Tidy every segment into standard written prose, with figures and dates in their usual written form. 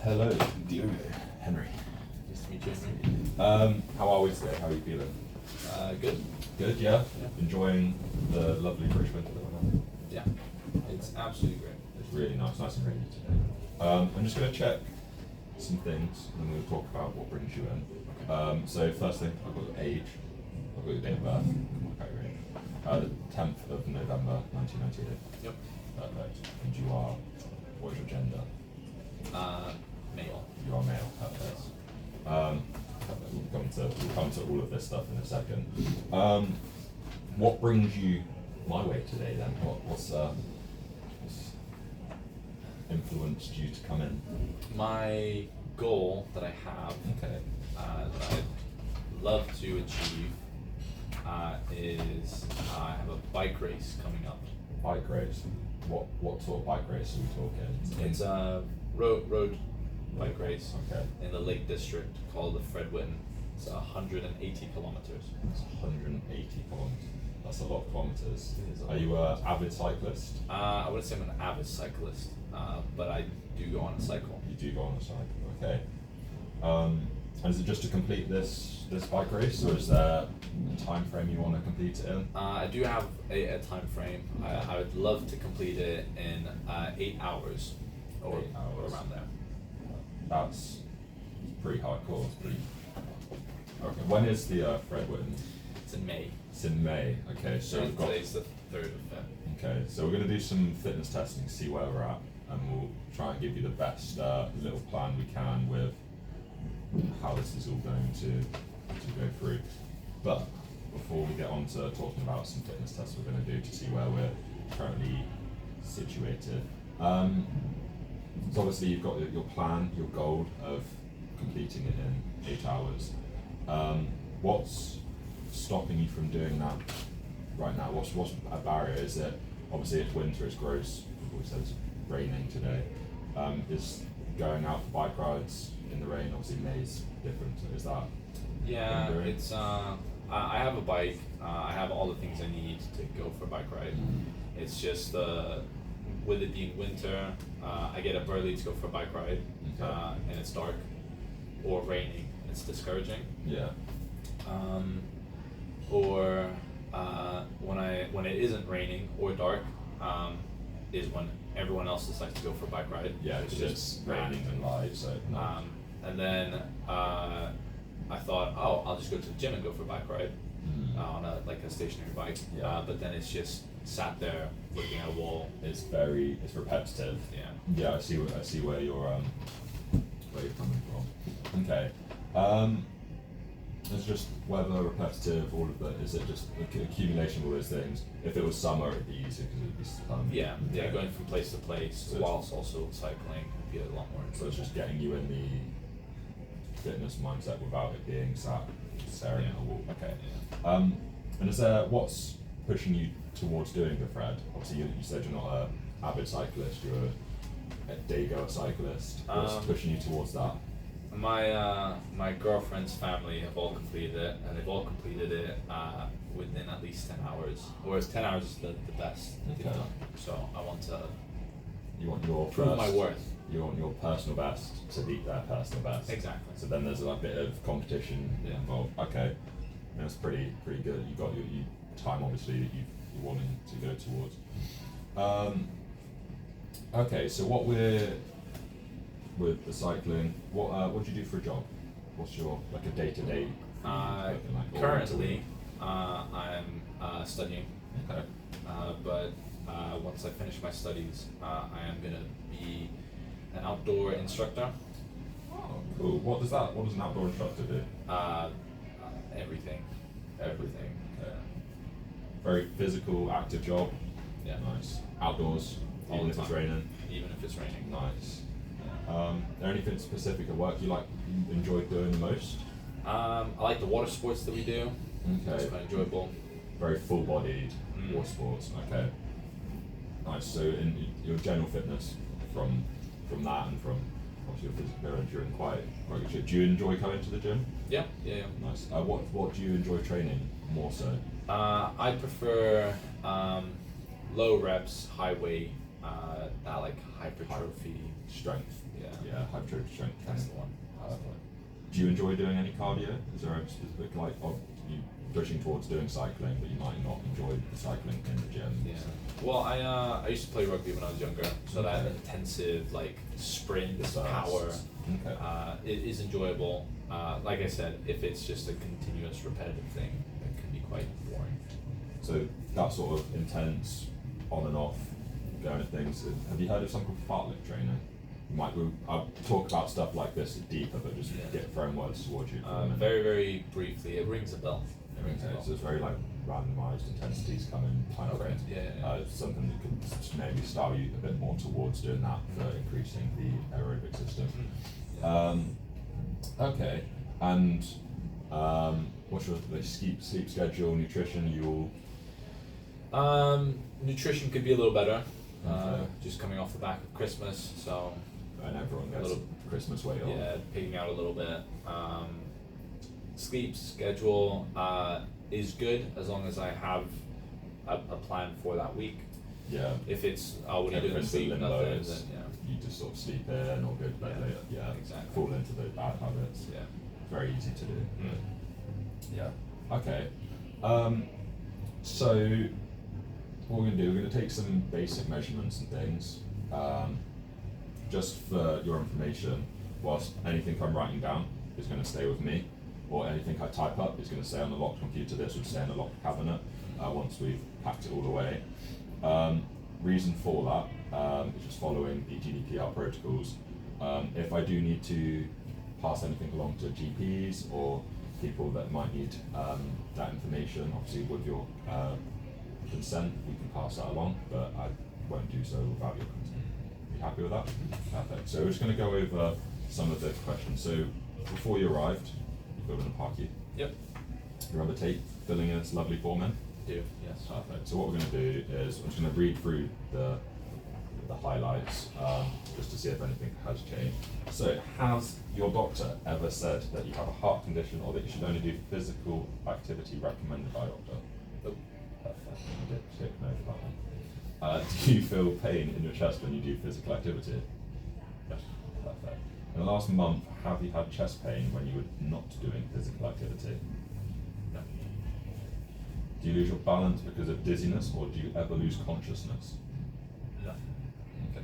Hello, Diogo, Henry. Nice to meet you, Henry. How are we today? How are you feeling? Good. Good, yeah? Yeah. Enjoying the lovely British winter that we're having? Yeah, it's absolutely great. It's really nice and rainy today. I'm just going to check some things and then we'll talk about what brings you in. So first thing, I've got your age, I've got your date of birth, okay, great. The 10th of November 1998. Yep. Perfect. And you are, what is your gender? Male. You are male, perfect. We'll come to all of this stuff in a second. What brings you my way today then? What's influenced you to come in? My goal that I have, Okay. that I'd love to achieve, is I have a bike race coming up. Bike race. What sort of bike race are we talking? It's a road bike race Okay. in the Lake District called the Fred Whitten. It's 180 kilometers. It's 180 kilometers. That's a lot of kilometers. It is a Are you an avid cyclist? I wouldn't say I'm an avid cyclist, but I do go on a cycle. You do go on a cycle, okay. And is it just to complete this bike race, or is there a time frame you want to complete it in? I do have a time frame. I would love to complete it in 8 hours, or 8 hours. around there. That's pretty hardcore. It's pretty. Okay. When is the Fred Whitten? It's in May. It's in May. Okay, so we've got. Today's the 3rd of Feb. Okay, so we're going to do some fitness testing, see where we're at, and we'll try and give you the best little plan we can with how this is all going to go through. But before we get on to talking about some fitness tests we're going to do to see where we're currently situated. So obviously you've got your plan, your goal of completing it in 8 hours. What's stopping you from doing that right now? What's a barrier? Is it, obviously it's winter, it's gross, we said it's raining today. Is going out for bike rides in the rain, obviously May's different, is that? Yeah, hindering? it's I have a bike. I have all the things I need to go for a bike ride. It's just with it being winter, I get up early to go for a bike ride, Okay. and it's dark or raining. It's discouraging. Yeah. Or when it isn't raining or dark, is when everyone else decides to go for a bike ride. Yeah, it's just raining and light, so no. And then I thought, oh, I'll just go to the gym and go for a bike ride on a stationary bike. Yeah. But then it's just sat there looking at a wall. It's repetitive. Yeah. Yeah, I see where you're coming from. Okay. It's just weather, repetitive, all of that. Is it just accumulation of all those things? If it was summer, it'd be easier because it'd be sun. Yeah, going from place to place So whilst also cycling would be a lot more So it's enjoyable. just getting you in the fitness mindset without it being staring at a wall. Okay. Yeah. And is there, what's pushing you towards doing the Fred? Obviously, you said you're not an avid cyclist. You're a day-goer cyclist. What's pushing you towards that? My girlfriend's family have all completed it, and they've all completed it within at least 10 hours. Whereas 10 hours is the best that they've Okay. done. So I want to You want your prove my first- worth. You want your personal best to beat their personal best. Exactly. So then there's a bit of competition involved. Okay, that's pretty good. You got your time obviously that you're wanting to go towards. Okay, so what we're with the cycling, what do you do for a job? What's your a day-to-day? Currently, I'm studying. Okay. But once I finish my studies, I am gonna be an outdoor instructor. Oh, cool. What does an outdoor instructor do? Everything. Everything. Okay. Very physical, active job. Yeah. Nice. Outdoors, All even the if it's time. raining. Even if it's raining. Nice. There anything specific at work you enjoy doing the most? I like the water sports that we do. It's Okay. quite enjoyable. Very full-bodied Mm. water sports. Okay. Nice. So in your general fitness from that and from obviously your physical appearance, you're in quite good shape. Do you enjoy coming to the gym? Yeah. Nice. What do you enjoy training more so? I prefer low reps, high weight, not like hypertrophy. Strength. Yeah. Yeah. Yeah, hypertrophy strength That's training. the one. Do you enjoy doing any cardio? Is there a specific, like, of you pushing towards doing cycling, but you might not enjoy the cycling in the gym? Yeah. Well, I used to play rugby when I was younger, so that Okay. intensive like sprint Bursts. power Okay. it is enjoyable. Like I said, if it's just a continuous repetitive thing, it can be quite boring. So that sort of intense, on and off, going at things. Have you heard of something called fartlek training? I'll talk about stuff like this deeper, but just Yeah. get throwing words towards you for a minute. Very, very briefly, it rings a bell. It rings a Okay, bell. so it's very like randomized intensities coming kind of Okay, thing. yeah. Something that could maybe style you a bit more towards doing that for increasing the aerobic system. Okay, and what's your like, sleep schedule, nutrition? Nutrition could be a little better. Okay. Just coming off the back of Christmas, so And everyone gets little- Christmas weight on. yeah, picking out a little bit. Sleep schedule is good as long as I have a plan for that week. Yeah. If it's what are you doing Everything's this in week, limbo, nothing, it's- then You just sort of sleep in or go to bed Yeah, later. Yeah, exactly. Fall into those bad habits. yeah. Very easy to do. Mm. Yeah. Okay. So what we're gonna do, we're gonna take some basic measurements and things. Just for your information, whilst anything I'm writing down is gonna stay with me, or anything I type up is gonna stay on the locked computer. This would stay in the locked cabinet once we've packed it all away. Reason for that is just following the GDPR protocols. If I do need to pass anything along to GPs or people that might need that information, obviously with your consent, we can pass that along, but I won't do so without your consent. Are you happy with that? Perfect. So we're just going to go over some of the questions. So before you arrived, you filled in a parky. Yep. You remember filling in this lovely form in? Do yes. Perfect. So what we're going to do is I'm just going to read through the highlights just to see if anything has changed. So has your doctor ever said that you have a heart condition or that you should only do physical activity recommended by a doctor? Nope. Perfect. You did take note of that one. Do you feel pain in your chest when you do physical activity? Yes. Perfect. In the last month, have you had chest pain when you were not doing physical activity? No. Do you lose your balance because of dizziness, or do you ever lose consciousness? No. Okay.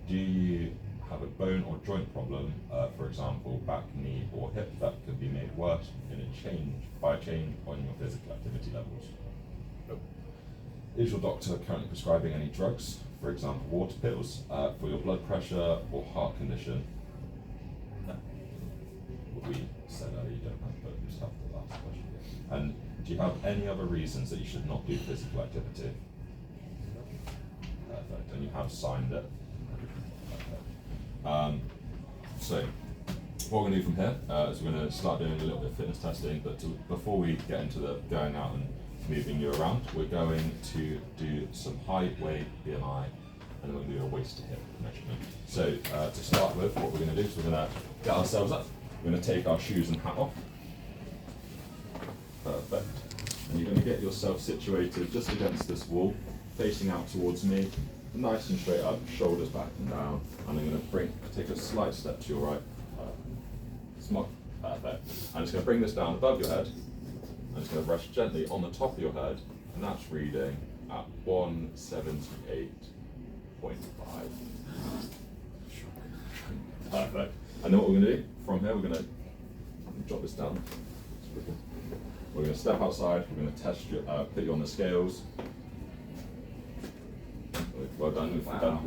Do you have a bone or joint problem, for example, back, knee, or hip, that could be made worse by a change on your physical activity levels? Nope. Is your doctor currently prescribing any drugs, for example, water pills, for your blood pressure or heart condition? No. What we said earlier, you don't have, but just have the last question. And do you have any other reasons that you should not do physical activity? Perfect. And you have signed it. Perfect. So what we're going to do from here is we're going to start doing a little bit of fitness testing, but before we get into the going out and moving you around, we're going to do some height, weight, BMI, and then we're going to do a waist to hip measurement. So to start with, what we're going to do is we're going to get ourselves up. We're going to take our shoes and hat off. Perfect. And you're going to get yourself situated just against this wall, facing out towards me, nice and straight up, shoulders back and down. And I'm going to take a slight step to your right. Smart. Perfect. I'm just going to bring this down above your head. I'm just going to rest gently on the top of your head, and that's reading at 178.5. Perfect. And then what we're going to do from here, we're going to drop this down. We're going to step outside. We're going to test you, put you on the scales. Well done. We've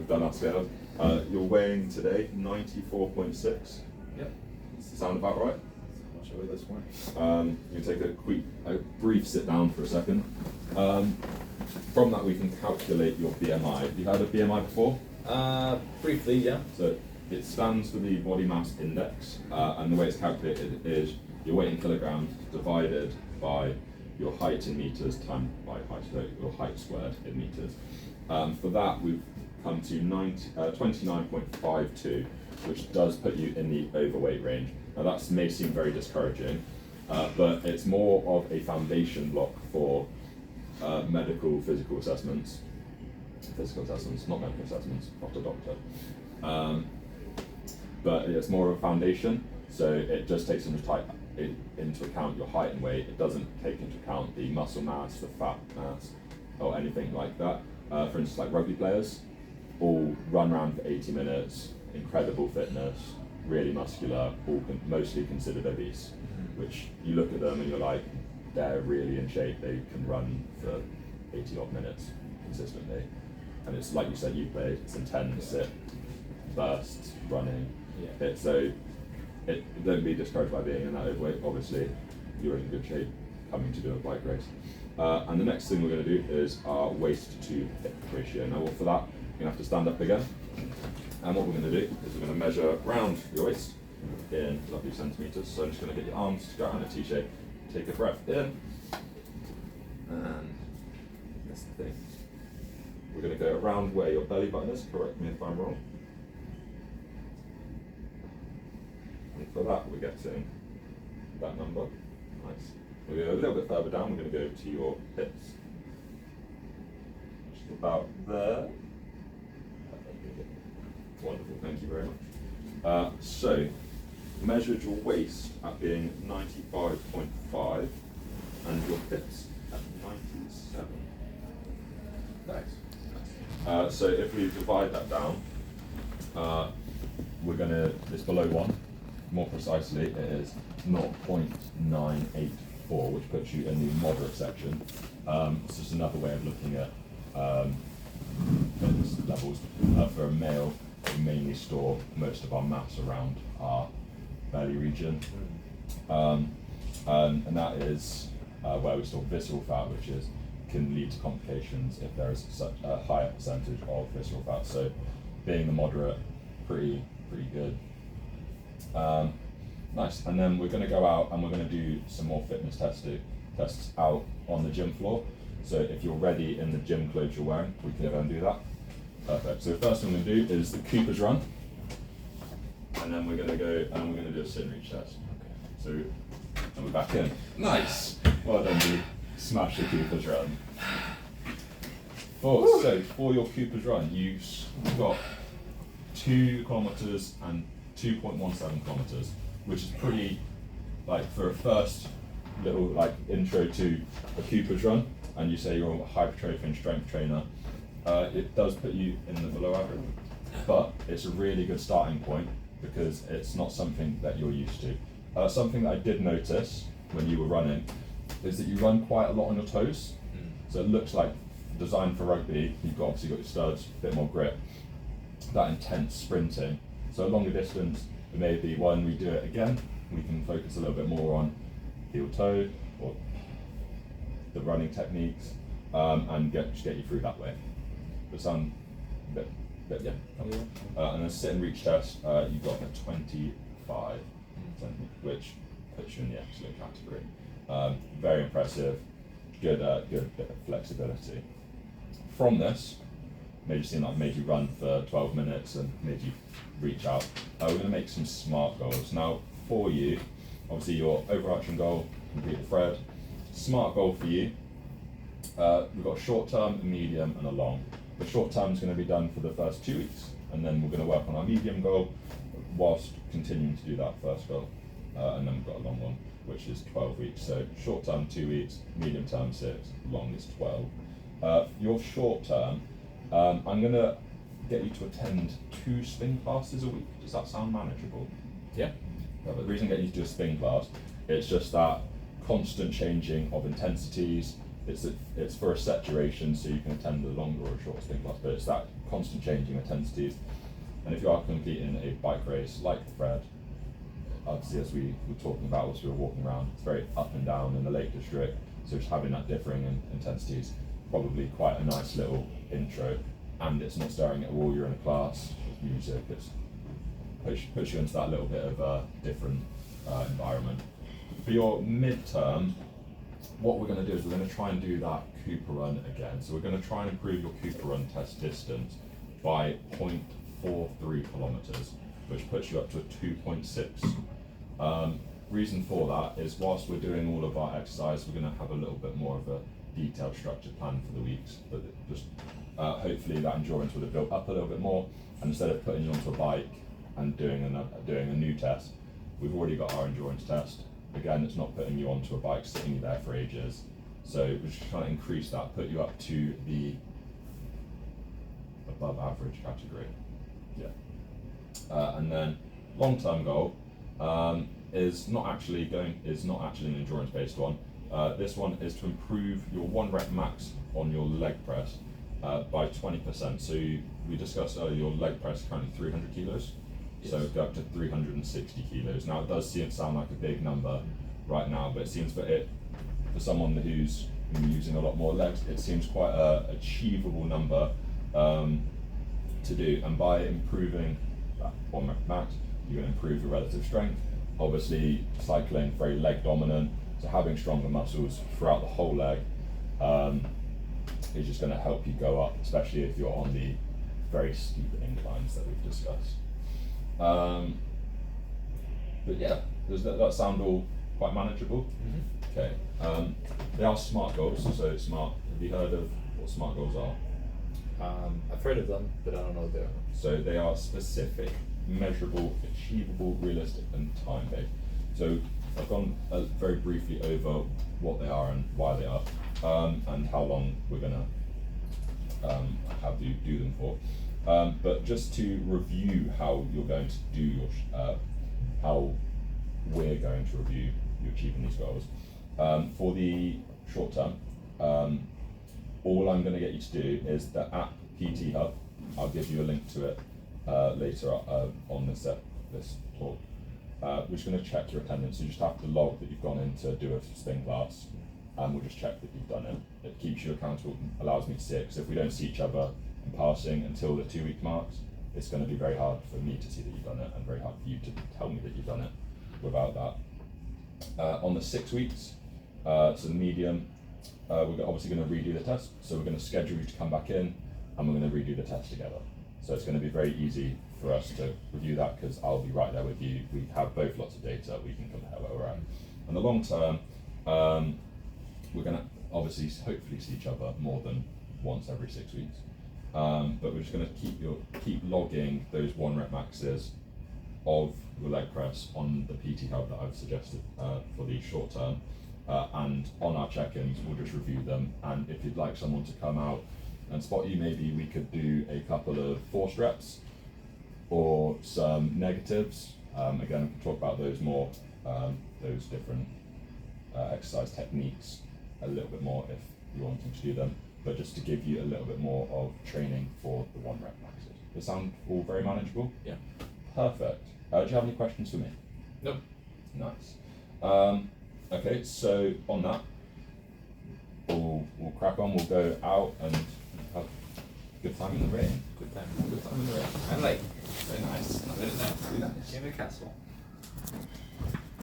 done our scales. You're weighing today 94.6. Yep. Sound about right? I'll show you this one. You take a brief sit down for a second. From that, we can calculate your BMI. Have you heard of BMI before? Briefly, yeah. So it stands for the body mass index, and the way it's calculated is your weight in kilograms divided by your height in meters times by height, so your height squared in meters. For that, we've come to 29.52, which does put you in the overweight range. Now that may seem very discouraging, but it's more of a foundation block for medical physical assessments. Physical assessments, not medical assessments, doctor. but it's more of a foundation. So it just takes into account your height and weight. It doesn't take into account the muscle mass, the fat mass, or anything like that. For instance, like rugby players, all run around for 80 minutes, incredible fitness, really muscular, all mostly considered obese, which you look at them and you're like, they're really in shape, they can run for 80 odd minutes consistently. And it's like you said, you played, it's intense, it bursts, running. Don't be discouraged by being in that overweight. Obviously, you're in good shape coming to do a bike race. And the next thing we're going to do is our waist to hip ratio. Now, for that, you're going to have to stand up again. And what we're going to do is we're going to measure round your waist in lovely centimetres. So I'm just going to get your arms to go around a T shape. Take a breath in. And that's the thing. We're going to go around where your belly button is. Correct me if I'm wrong. And for that, we're getting that number. Nice. We'll go a little bit further down. We're going to go to your hips, which is about there. Wonderful. Thank you very much. So, measured your waist at being 95.5 and your hips at 97. Nice. So if we divide that down, it's below 1. More precisely, it is 0.984, which puts you in the moderate section. It's just another way of looking at fitness levels. For a male, we mainly store most of our mass around our belly region. And that is where we store visceral fat, which can lead to complications if there is such a higher percentage of visceral fat. So being the moderate, pretty good. Nice. And then we're going to go out and we're going to do some more fitness tests out on the gym floor. So if you're ready in the gym clothes you're wearing, we can go and do that. Perfect. So the first thing we're going to do is the Cooper's run. And then we're going to go and we're going to do a sit and reach test. Okay. So, and we're back in. Nice. Well done, dude. Smash the Cooper's run. So for your Cooper's run, you've got 2 kilometers and 2.17 kilometers, which is pretty, like, for a first little like intro to a Cooper's run, and you say you're a hypertrophy and strength trainer, it does put you in the below average, but it's a really good starting point because it's not something that you're used to. Something that I did notice when you were running is that you run quite a lot on your toes, so it looks like designed for rugby. You've obviously got your studs, a bit more grip, that intense sprinting. So a longer distance, maybe when we do it again, we can focus a little bit more on heel toe or the running techniques, and just get you through that way. But some bit yeah. And then sit and reach test, you've got a 25 centimeters, which puts you in the excellent category. Very impressive, good bit of flexibility. From this, made you run for 12 minutes and made you reach out. We're going to make some SMART goals. Now, for you, obviously your overarching goal, complete the thread. SMART goal for you, we've got a short term, a medium, and a long. The short term is going to be done for the first 2 weeks, and then we're going to work on our medium goal whilst continuing to do that first goal. And then we've got a long one, which is 12 weeks. So short term 2 weeks, medium term 6, long is 12. Your short term, I'm going to get you to attend 2 spin classes a week. Does that sound manageable? Yeah. The reason I'm getting you to do a spin class, it's just that constant changing of intensities. It's for a set duration, so you can attend a longer or a short spin class, but it's that constant changing intensities. And if you are completing a bike race like the Fred, obviously as we were talking about as we were walking around, it's very up and down in the Lake District, so just having that differing intensities, probably quite a nice little intro. And it's not staring at a wall, you're in a class with music, it's push you into that little bit of a different environment. For your midterm, what we're going to do is we're going to try and do that Cooper run again. So we're going to try and improve your Cooper run test distance by 0.43 kilometers, which puts you up to a 2.6. Reason for that is whilst we're doing all of our exercise, we're going to have a little bit more of a detailed structured plan for the weeks, but just hopefully that endurance would have built up a little bit more, and instead of putting you onto a bike and doing a new test. We've already got our endurance test. Again, it's not putting you onto a bike, sitting you there for ages. So we're just trying to increase that, put you up to the above average category. Yeah. And then long-term goal is not actually an endurance-based one. This one is to improve your 1 rep max on your leg press by 20%. So we discussed earlier your leg press is currently 300 kilos. Yes. So go up to 360 kilos. Now it does sound like a big number right now, but it seems for someone who's using a lot more legs, it seems quite a achievable number to do. And by improving that 1 rep max, you're going to improve your relative strength. Obviously, cycling very leg dominant, so having stronger muscles throughout the whole leg is just going to help you go up, especially if you're on the very steep inclines that we've discussed. But yeah, does that sound all quite manageable? Mm-hmm. Okay. They are SMART goals, so SMART. Have you heard of what SMART goals are? I've heard of them, but I don't know what they are. So they are specific, measurable, achievable, realistic, and time-based. So I've gone very briefly over what they are and why they are, and how long we're going to have you do them for. But just to review how you're going to do how we're going to review you achieving these goals. For the short term, all I'm going to get you to do is the app PT Hub. I'll give you a link to it later on this talk. We're just going to check your attendance. You just have to log that you've gone in to do a spin class, and we'll just check that you've done it. It keeps you accountable, allows me to see it, because if we don't see each other in passing until the 2-week marks, it's going to be very hard for me to see that you've done it, and very hard for you to tell me that you've done it without that. On the 6 weeks, so the medium, we're obviously going to redo the test, so we're going to schedule you to come back in, and we're going to redo the test together. So it's going to be very easy for us to review that, because I'll be right there with you. We have both lots of data, we can compare where we're at. And the long term, we're going to obviously hopefully see each other more than once every 6 weeks. But we're just going to keep logging those 1 rep maxes of your leg press on the PT Hub that I've suggested for the short term. And on our check-ins, we'll just review them. And if you'd like someone to come out and spot you, maybe we could do a couple of forced reps or some negatives. Again, we can talk about those more, those different exercise techniques a little bit more if you want to do them. But just to give you a little bit more of training for the 1 rep maxes. Does it sound all very manageable? Yeah. Perfect. Do you have any questions for me? Nope. Nice. Okay, so on that, we'll crack on. We'll go out and have a good time in the rain. Good time. Good time in the rain. I like. Very nice. Very nice. Very nice. In a castle.